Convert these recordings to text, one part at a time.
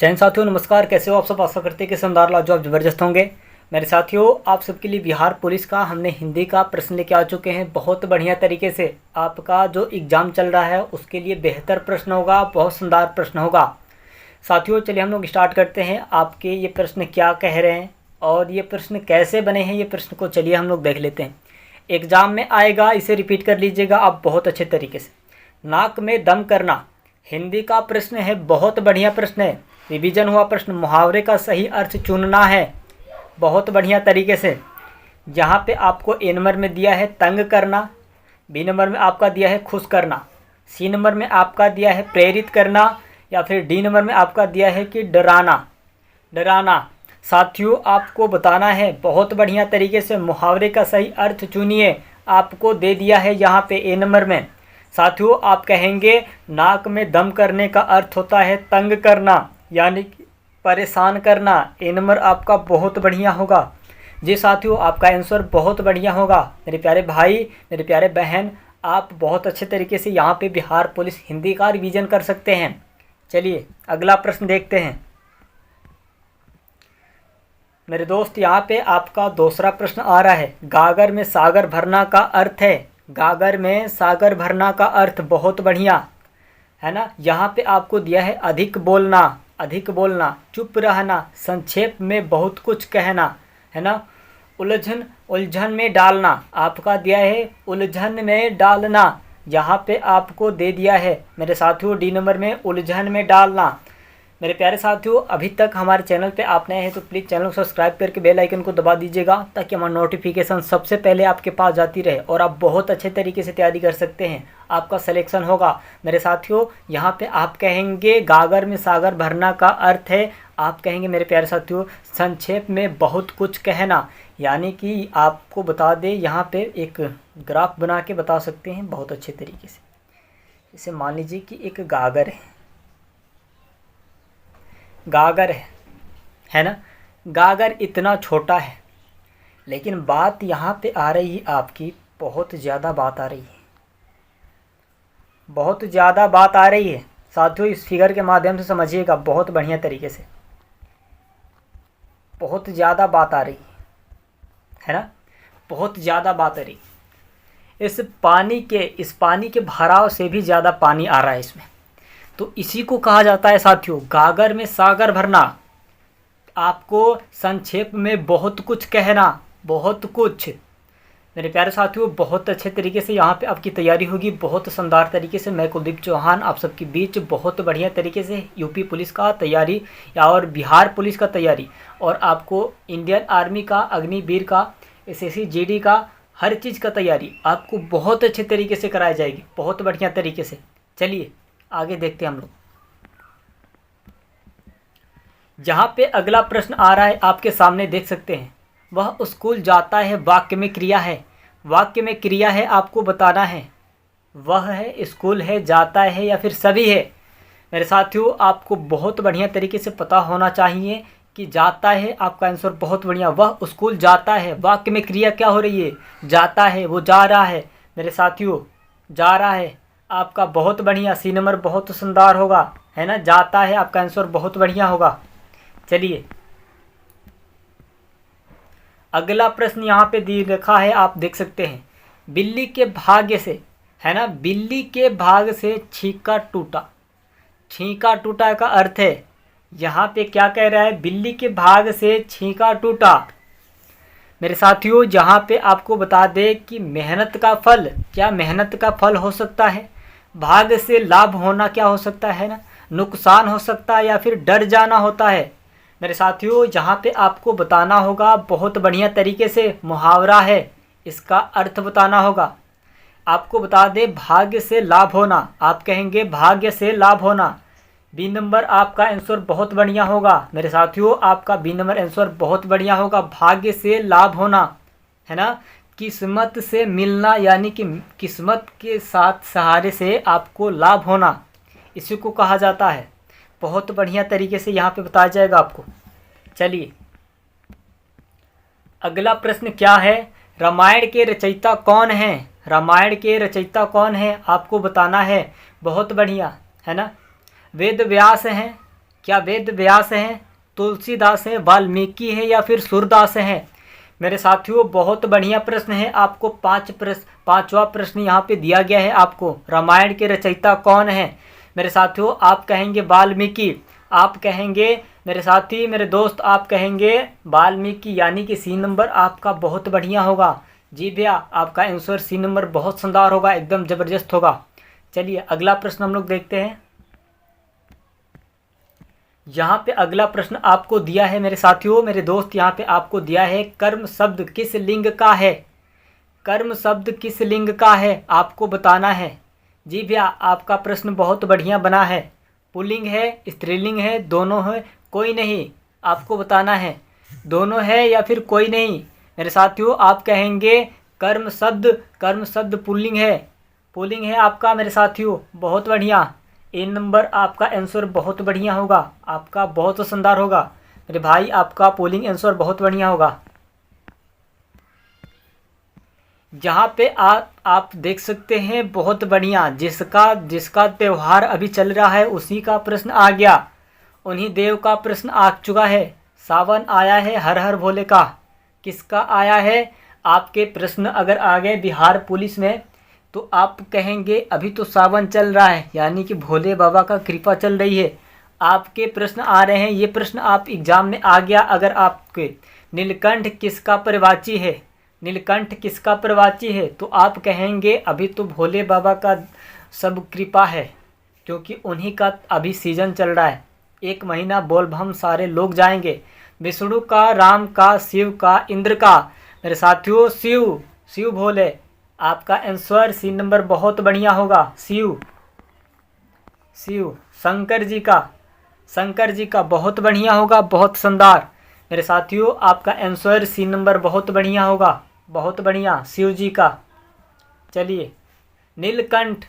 जैन साथियों नमस्कार, कैसे हो आप सब। आशा करते हैं कि शानदार लाजवाब ज़बरदस्त होंगे। मेरे साथियों, आप सबके लिए बिहार पुलिस का हमने हिंदी का प्रश्न लेके आ चुके हैं। बहुत बढ़िया तरीके से आपका जो एग्ज़ाम चल रहा है उसके लिए बेहतर प्रश्न होगा, बहुत शानदार प्रश्न होगा। साथियों चलिए हम लोग स्टार्ट करते हैं। आपके ये प्रश्न क्या कह रहे हैं और ये प्रश्न कैसे बने हैं, ये प्रश्न को चलिए हम लोग देख लेते हैं। एग्ज़ाम में आएगा, इसे रिपीट कर लीजिएगा आप बहुत अच्छे तरीके से। नाक में दम करना हिंदी का प्रश्न है, बहुत बढ़िया प्रश्न है, रिवीजन हुआ प्रश्न। मुहावरे का सही अर्थ चुनना है, बहुत बढ़िया तरीके से। यहाँ पे आपको ए नंबर में दिया है तंग करना, बी नंबर में आपका दिया है खुश करना, सी नंबर में आपका दिया है प्रेरित करना, या फिर डी नंबर में आपका दिया है कि डराना। डराना साथियों आपको बताना है बहुत बढ़िया तरीके से। मुहावरे का सही अर्थ चुनिए, आपको दे दिया है यहाँ पे ए नंबर में। साथियों आप कहेंगे नाक में दम करने का अर्थ होता है तंग करना, यानी कि परेशान करना। ए नंबर आपका बहुत बढ़िया होगा जी साथियों, आपका आंसर बहुत बढ़िया होगा। मेरे प्यारे भाई, मेरे प्यारे बहन, आप बहुत अच्छे तरीके से यहाँ पे बिहार पुलिस हिंदी का रिवीजन कर सकते हैं। चलिए अगला प्रश्न देखते हैं। मेरे दोस्त यहाँ पे आपका दूसरा प्रश्न आ रहा है। गागर में सागर भरना का अर्थ है, गागर में सागर भरना का अर्थ बहुत बढ़िया है ना। यहाँ पे आपको दिया है अधिक बोलना, अधिक बोलना, चुप रहना, संक्षेप में बहुत कुछ कहना, है ना। उलझन, उलझन में डालना आपका दिया है उलझन में डालना, यहाँ पे आपको दे दिया है मेरे साथियों डी नंबर में उलझन में डालना। मेरे प्यारे साथियों अभी तक हमारे चैनल पे आप नए हैं तो प्लीज़ चैनल को सब्सक्राइब करके बेल आइकन को दबा दीजिएगा, ताकि हमारा नोटिफिकेशन सबसे पहले आपके पास जाती रहे और आप बहुत अच्छे तरीके से तैयारी कर सकते हैं। आपका सिलेक्शन होगा। मेरे साथियों यहाँ पे आप कहेंगे गागर में सागर भरना का अर्थ है, आप कहेंगे मेरे प्यारे साथियों संक्षेप में बहुत कुछ कहना, यानी कि आपको बता दें यहाँ पर एक ग्राफ बना के बता सकते हैं बहुत अच्छे तरीके से। जैसे मान लीजिए कि एक गागर है, गागर है ना। गागर इतना छोटा है, लेकिन बात यहाँ पे आ रही है आपकी, बहुत ज़्यादा बात आ रही है, बहुत ज़्यादा बात आ रही है। साथियों इस फिगर के माध्यम से समझिएगा बहुत बढ़िया तरीके से, बहुत ज़्यादा बात आ रही है ना, बहुत ज़्यादा बात आ रही। इस पानी के भराव से भी ज़्यादा पानी आ रहा है इसमें, तो इसी को कहा जाता है साथियों गागर में सागर भरना। आपको संक्षेप में बहुत कुछ कहना, बहुत कुछ। मेरे प्यारे साथियों बहुत अच्छे तरीके से यहाँ पे आपकी तैयारी होगी, बहुत शानदार तरीके से। मैं कुलदीप चौहान आप सबके बीच बहुत बढ़िया तरीके से यूपी पुलिस का तैयारी या और बिहार पुलिस का तैयारी, और आपको इंडियन आर्मी का, अग्निवीर का, एसएससी जीडी का, हर चीज़ का तैयारी आपको बहुत अच्छे तरीके से कराई जाएगी, बहुत बढ़िया तरीके से। चलिए आगे देखते हैं हम लोग। जहाँ पे अगला प्रश्न आ रहा है आपके सामने देख सकते हैं, वह स्कूल जाता है वाक्य में क्रिया है, वाक्य में क्रिया है, आपको बताना है वह है, स्कूल है, जाता है या फिर सभी है। मेरे साथियों आपको बहुत बढ़िया तरीके से पता होना चाहिए कि जाता है आपका आंसर बहुत बढ़िया। वह स्कूल जाता है, वाक्य में क्रिया क्या हो रही है, जाता है, वो जा रहा है मेरे साथियों, जा रहा है आपका बहुत बढ़िया। सी नंबर बहुत शानदार होगा, है ना, जाता है आपका आंसर बहुत बढ़िया होगा। चलिए अगला प्रश्न यहाँ पे दी रखा है, आप देख सकते हैं। बिल्ली के भाग्य से, है ना, बिल्ली के भाग से छींका टूटा, छींका टूटा का अर्थ है यहाँ पे क्या कह रहा है, बिल्ली के भाग से छींका टूटा। मेरे साथियों यहाँ पे आपको बता दें कि मेहनत का फल, क्या मेहनत का फल हो सकता है, भाग से लाभ होना क्या हो सकता है ना, नुकसान हो सकता है या फिर डर जाना होता है। मेरे साथियों यहाँ पे आपको बताना होगा बहुत बढ़िया तरीके से, मुहावरा है, इसका अर्थ बताना होगा। आपको बता दें भाग्य से लाभ होना, आप कहेंगे भाग्य से लाभ होना। बी नंबर आपका आंसर बहुत बढ़िया होगा मेरे साथियों, आपका बी नंबर आंसर बहुत बढ़िया होगा। भाग्य से लाभ होना, है ना, किस्मत से मिलना, यानी कि किस्मत के साथ सहारे से आपको लाभ होना, इसी को कहा जाता है। बहुत बढ़िया तरीके से यहाँ पे बताया जाएगा आपको। चलिए अगला प्रश्न क्या है, रामायण के रचयिता कौन हैं, रामायण के रचयिता कौन हैं आपको बताना है, बहुत बढ़िया, है ना। वेद व्यास हैं, क्या वेद व्यास हैं, तुलसीदास हैं, वाल्मीकि हैं या फिर सूरदास हैं? मेरे साथियों बहुत बढ़िया प्रश्न है। आपको पांचवा प्रश्न यहाँ पे दिया गया है आपको। रामायण के रचयिता कौन है? मेरे साथियों आप कहेंगे वाल्मीकि, आप कहेंगे मेरे साथी मेरे दोस्त आप कहेंगे वाल्मीकि, यानी कि सी नंबर आपका बहुत बढ़िया होगा। जी भैया आपका आंसर सी नंबर बहुत शानदार होगा, एकदम ज़बरदस्त होगा। चलिए अगला प्रश्न हम लोग देखते हैं। यहाँ पे अगला प्रश्न आपको दिया है मेरे साथियों मेरे दोस्त, यहाँ पे आपको दिया है कर्म शब्द किस लिंग का है? कर्म शब्द किस लिंग का है आपको बताना है। जी भैया आपका प्रश्न बहुत बढ़िया बना है। पुल्लिंग है, स्त्रीलिंग है, दोनों है, कोई नहीं, आपको बताना है दोनों है या फिर कोई नहीं। मेरे साथियों आप कहेंगे कर्म शब्द पुल्लिंग है आपका मेरे साथियों, बहुत बढ़िया। इन नंबर आपका आंसर बहुत बढ़िया होगा, आपका बहुत शानदार होगा मेरे भाई, आपका पोलिंग आंसर बहुत बढ़िया होगा। जहाँ पे आप देख सकते हैं बहुत बढ़िया, जिसका त्यौहार अभी चल रहा है उसी का प्रश्न आ गया, उन्हीं देव का प्रश्न आ चुका है। सावन आया है हर हर भोले का, किसका आया है? आपके प्रश्न अगर आ गए बिहार पुलिस में तो आप कहेंगे अभी तो सावन चल रहा है, यानी कि भोले बाबा का कृपा चल रही है। आपके प्रश्न आ रहे हैं, ये प्रश्न आप एग्जाम में आ गया अगर आपके नीलकंठ किसका प्रवाची है, नीलकंठ किसका प्रवाची है, तो आप कहेंगे अभी तो भोले बाबा का सब कृपा है, क्योंकि उन्हीं का अभी सीजन चल रहा है। 1 महीना बोलबम सारे लोग जाएंगे। विष्णु का, राम का, शिव का, इंद्र का, मेरे साथियों शिव भोले, आपका आंसर सी नंबर बहुत बढ़िया होगा। शिव शंकर जी का बहुत बढ़िया होगा, बहुत शानदार। मेरे साथियों आपका आंसर सी नंबर बहुत बढ़िया होगा, बहुत बढ़िया, शिव जी का। चलिए नीलकंठ,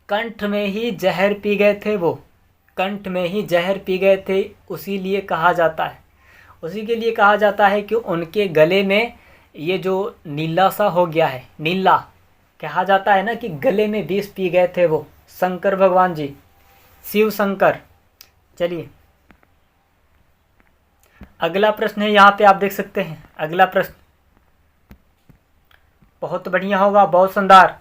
कंठ में ही जहर पी गए थे वो, कंठ में ही जहर पी गए थे, उसी के लिए कहा जाता है कि उनके गले में ये जो नीला सा हो गया है, नीला कहा जाता है ना कि गले में विष पी गए थे वो शंकर भगवान जी, शिव शंकर। चलिए अगला प्रश्न है, यहाँ पे आप देख सकते हैं अगला प्रश्न बहुत बढ़िया होगा, बहुत शानदार।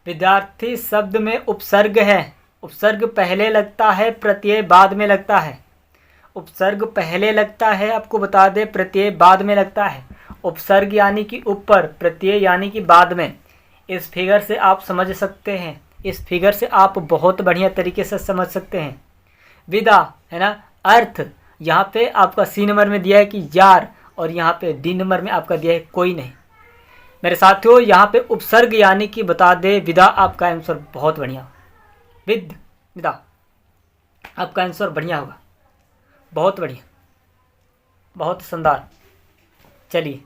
विद्यार्थी शब्द में उपसर्ग है, उपसर्ग पहले लगता है प्रत्यय बाद में लगता है, उपसर्ग पहले लगता है आपको बता दें, प्रत्यय बाद में लगता है। उपसर्ग यानी कि ऊपर, प्रत्यय यानी कि बाद में। इस फिगर से आप समझ सकते हैं, इस फिगर से आप बहुत बढ़िया तरीके से समझ सकते हैं। विदा है ना, अर्थ यहाँ पे आपका सी नंबर में दिया है कि यार, और यहाँ पे डी नंबर में आपका दिया है कोई नहीं। मेरे साथियों यहाँ पे उपसर्ग यानी कि बता दे विदा, आपका आंसर बहुत बढ़िया, विदा आपका आंसर बढ़िया होगा, बहुत बढ़िया, बहुत शानदार। चलिए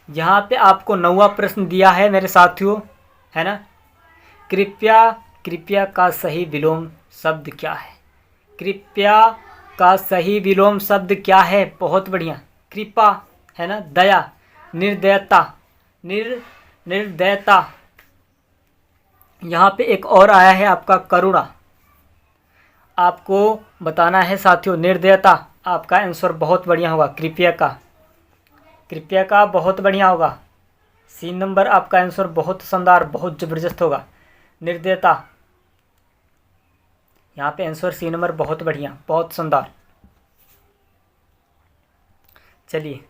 यहाँ पे आपको 9वां प्रश्न दिया है मेरे साथियों, है ना। कृपया का सही विलोम शब्द क्या है? कृपया का सही विलोम शब्द क्या है? बहुत बढ़िया, कृपा है ना, दया, निर्दयता, निर्दयता। यहाँ पे एक और आया है आपका करुणा, आपको बताना है साथियों, निर्दयता। आपका आंसर बहुत बढ़िया होगा, कृपया का बहुत बढ़िया होगा। सी नंबर आपका आंसर बहुत शानदार, बहुत ज़बरदस्त होगा, निर्दयता। यहाँ पे आंसर सी नंबर बहुत बढ़िया, बहुत शानदार। चलिए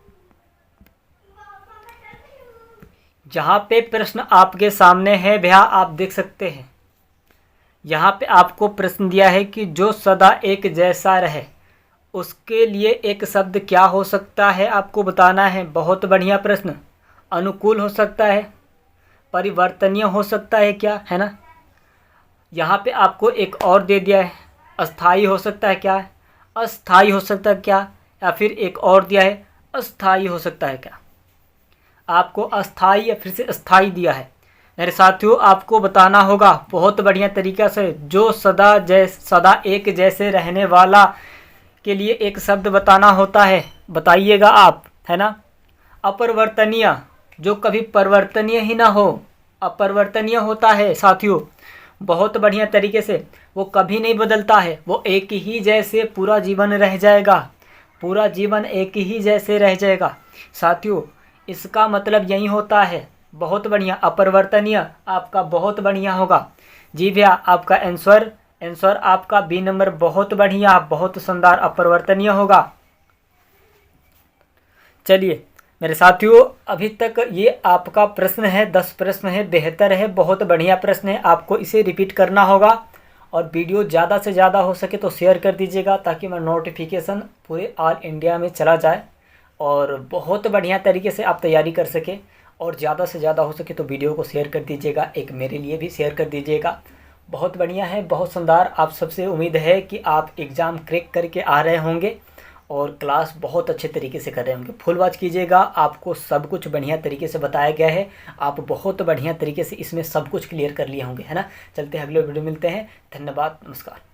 जहाँ पे प्रश्न आपके सामने है भैया आप देख सकते हैं, यहाँ पे आपको प्रश्न दिया है कि जो सदा एक जैसा रहे उसके लिए एक शब्द क्या हो सकता है, आपको बताना है। बहुत बढ़िया प्रश्न। अनुकूल हो सकता है, परिवर्तनीय हो सकता है, क्या है ना। यहाँ पे आपको एक और दे दिया है, अस्थाई हो सकता है, क्या है, अस्थाई हो सकता है क्या, या फिर एक और दिया है अस्थाई हो सकता है क्या। आपको अस्थाई या फिर से अस्थाई दिया है। मेरे साथियों आपको बताना होगा बहुत बढ़िया तरीक़ा से, जो सदा एक जैसे रहने वाला के लिए एक शब्द बताना होता है, बताइएगा आप, है ना। अपरिवर्तनीय, जो कभी परिवर्तनीय ही ना हो, अपरिवर्तनीय होता है साथियों, बहुत बढ़िया तरीके से, वो कभी नहीं बदलता है, वो एक ही जैसे पूरा जीवन रह जाएगा, पूरा जीवन एक ही जैसे रह जाएगा साथियों। इसका मतलब यही होता है, बहुत बढ़िया, अपरिवर्तनीय आपका बहुत बढ़िया होगा। जी भैया, आपका आंसर आपका बी नंबर बहुत बढ़िया, बहुत शानदार, अपरिवर्तनीय होगा। चलिए मेरे साथियों, अभी तक ये आपका प्रश्न है, 10 प्रश्न है, बेहतर है, बहुत बढ़िया प्रश्न है। आपको इसे रिपीट करना होगा और वीडियो ज़्यादा से ज़्यादा हो सके तो शेयर कर दीजिएगा, ताकि मैं नोटिफिकेशन पूरे ऑल इंडिया में चला जाए और बहुत बढ़िया तरीके से आप तैयारी कर सके। और ज़्यादा से ज़्यादा हो सके तो वीडियो को शेयर कर दीजिएगा, एक मेरे लिए भी शेयर कर दीजिएगा। बहुत बढ़िया है, बहुत शानदार। आप सबसे उम्मीद है कि आप एग्ज़ाम क्रैक करके आ रहे होंगे और क्लास बहुत अच्छे तरीके से कर रहे होंगे। फुल वॉच कीजिएगा, आपको सब कुछ बढ़िया तरीके से बताया गया है, आप बहुत बढ़िया तरीके से इसमें सब कुछ क्लियर कर लिए होंगे, है ना। चलते हैं, अगले वीडियो मिलते हैं। धन्यवाद, नमस्कार।